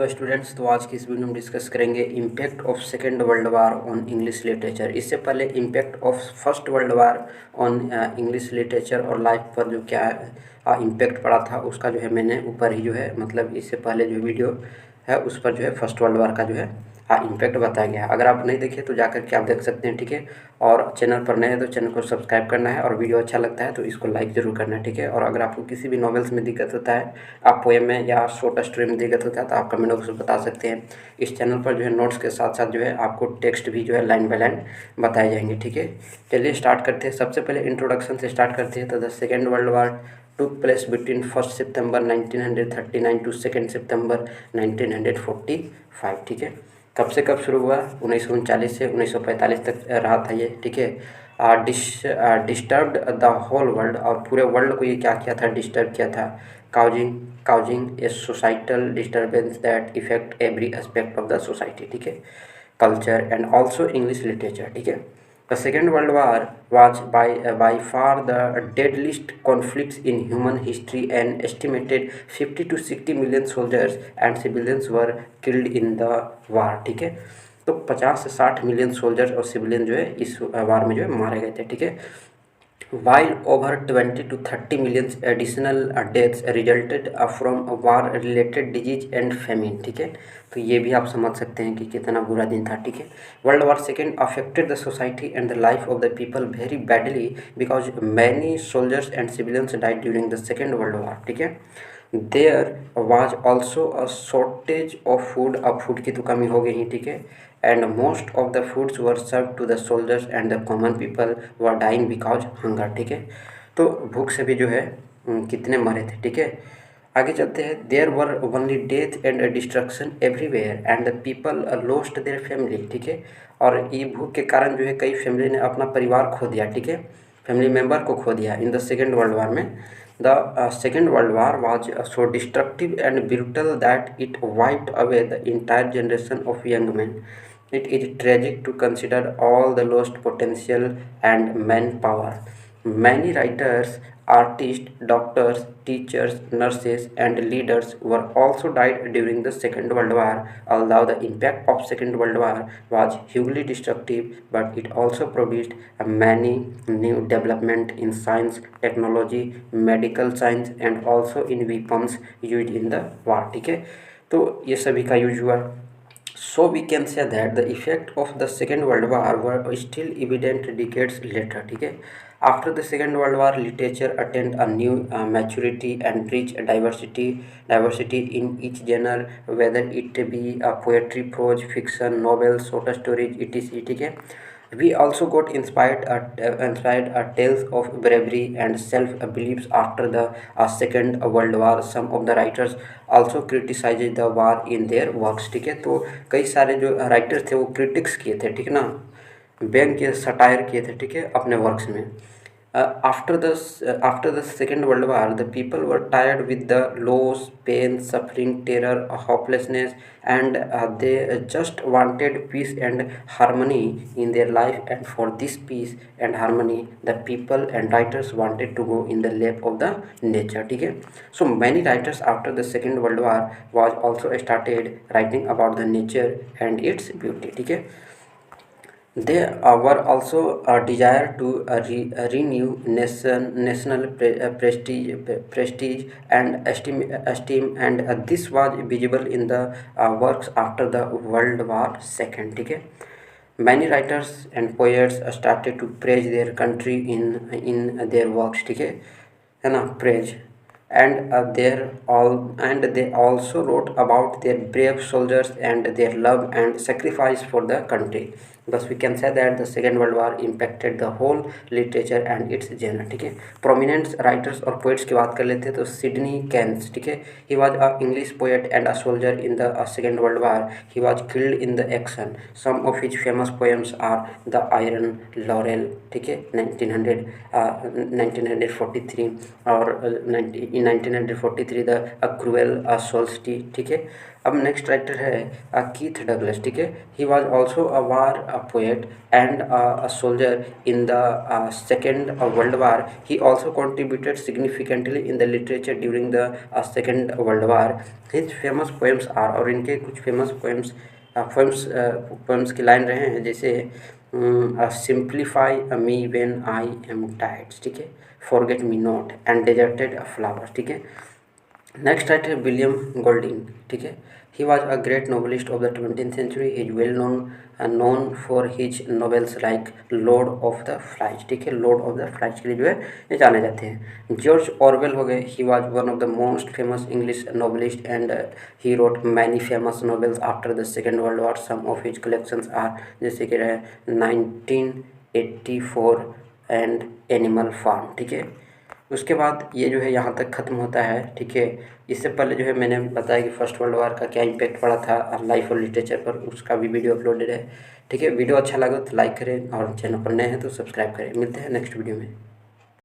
Hello students. तो आज की इस वीडियो में डिस्कस करेंगे impact of second world war on English literature. इससे पहले impact of first world war on English literature और लाइफ पर जो क्या इम्पैक्ट पड़ा था उसका जो है मैंने ऊपर ही जो है मतलब इससे पहले जो वीडियो है उस पर जो है फर्स्ट वर्ल्ड वार का जो है इम्पैक्ट बताया गया है। अगर आप नहीं देखे तो जाकर के आप देख सकते हैं, ठीक है। और चैनल पर नए हैं तो चैनल को सब्सक्राइब करना है और वीडियो अच्छा लगता है तो इसको लाइक ज़रूर करना है, ठीक है। और अगर आपको किसी भी नॉवेल्स में दिक्कत होता है, आप पोएम में या शॉर्ट स्टोरी में दिक्कत होता है तो आप कमेंट बॉक्स में बता सकते हैं। इस चैनल पर जो है नोट्स के साथ साथ जो है आपको टेक्स्ट भी जो है लाइन बाय लाइन बताए जाएंगे, ठीक है। चलिए स्टार्ट करते हैं। सबसे पहले इंट्रोडक्शन से स्टार्ट करते हैं। तो the second world war took place between 1 September 1939 to 2 September 1945, ठीक है। कब से कब शुरू हुआ? 1939 से 1945 तक रहा था ये, ठीक है। डिस्टर्ब्ड द होल वर्ल्ड, और पूरे वर्ल्ड को ये क्या किया था? डिस्टर्ब किया था। Causing A societal disturbance that effect every aspect of the society, ठीक है, culture and also English literature, ठीक है। The Second World War was by far the deadliest conflicts in human history, and estimated 50 to 60 million soldiers and civilians were killed in the war, ठीक है। तो 50 से 60 million soldiers और civilian जो है इस वार में जो है मारे गए थे, ठीक है। While over 20 to 30 million additional deaths resulted from war-related disease and famine, ठीक है। तो ये भी आप समझ सकते हैं कि कितना बुरा दिन था, ठीक है। World war second affected the society and the life of the people very badly because many soldiers and civilians died during the second world war, ठीक है। There was also a shortage of food, अब food की तो कमी हो गई ही, ठीक है। And most of the foods were served to the soldiers and the common people were dying because hunger, ठीक है। तो भूख से भी जो है कितने मरे थे, ठीक है। आगे चलते हैं। There were only death and destruction everywhere and the people lost their family, ठीक है। और ये भूख के कारण जो है कई फैमिली ने अपना परिवार खो दिया, ठीक है, फैमिली मेम्बर को खो दिया इन द सेकेंड वर्ल्ड वार में। The Second World War was so destructive and brutal that it wiped away the entire generation of young men. It is tragic to consider all the lost potential and manpower. Many writers, artists, doctors, teachers, nurses, and leaders were also died during the Second World War. Although the impact of Second World War was hugely destructive, but it also produced many new development in science, technology, medical science, and also in weapons used in the war, ठीक है। तो ये सभी का use हुआ। So we can say that the effect of the Second World War were still evident decades later, ठीक है। After the Second World War, literature attained a new maturity and reached diversity in each genre, whether it be poetry, prose, fiction, novels, short stories, etc. ठीक है। We also got inspired tales of bravery and self-beliefs after the Second World War. Some of the writers also criticized the war in their works, ठीक है। तो कई सारे जो writers थे वो क्रिटिक्स किए थे, ठीक है ना, व्यंग किए, सटायर किए थे, ठीक है, अपने वर्क्स में। After the Second World War, the people were tired with the loss, pain, suffering, terror, hopelessness, and they just wanted peace and harmony in their life. And for this peace and harmony, the people and writers wanted to go in the lap of the nature, ठीक है। So many writers after the Second World War was also started writing about the nature and its beauty, ठीक है। They were also a desire to renew national prestige and esteem, and this was visible in the works after the World War II, ठीक है। Many writers and poets started to praise their country in their works, ठीक है ना, praise, and they also wrote about their brave soldiers and their love and sacrifice for the country. Thus we can say that the Second World War impacted the whole literature and its genre, ठीक है। Prominent writers और poets की बात कर लेते हैं तो Sydney Keyes, ठीक है, he was a English poet and a soldier in the second world war. He was killed in the action. Some of his famous poems are the iron laurel, ठीक है, 1943, और इन 1943 द क्रूएल सोल्स्टी, ठीक है, अब next writer है Keith Douglas, ठीक है। He was also a war poet and a soldier in the second world war. He also contributed significantly in the literature during the second world war. His famous poems are, और इनके कुछ famous poems की line रहे हैं, जैसे simplify me when I am tired, ठीक है, forget me not and deserted flowers, ठीक है। नेक्स्ट राइटर है विलियम गोल्डिंग, ठीक है। He was a great novelist of the 20th century. Is well known for his novels like lord of the flies, ठीक है, Lord of the flies के लिए जो है ये जाने जाते हैं। जॉर्ज ऑरवेल हो गए, he was one of the most famous English novelist and he wrote many famous novels after the second world war. Some of his collections are, जैसे कि रहे 1984 एंड एनिमल फार्म, ठीक है। उसके बाद ये जो है यहाँ तक ख़त्म होता है, ठीक है। इससे पहले जो है मैंने बताया कि फर्स्ट वर्ल्ड वार का क्या इम्पैक्ट पड़ा था लाइफ और लिटरेचर पर, उसका भी वीडियो अपलोडेड है, ठीक है। वीडियो अच्छा लगा तो लाइक करें और चैनल पर नए हैं तो सब्सक्राइब करें। मिलते हैं नेक्स्ट वीडियो में।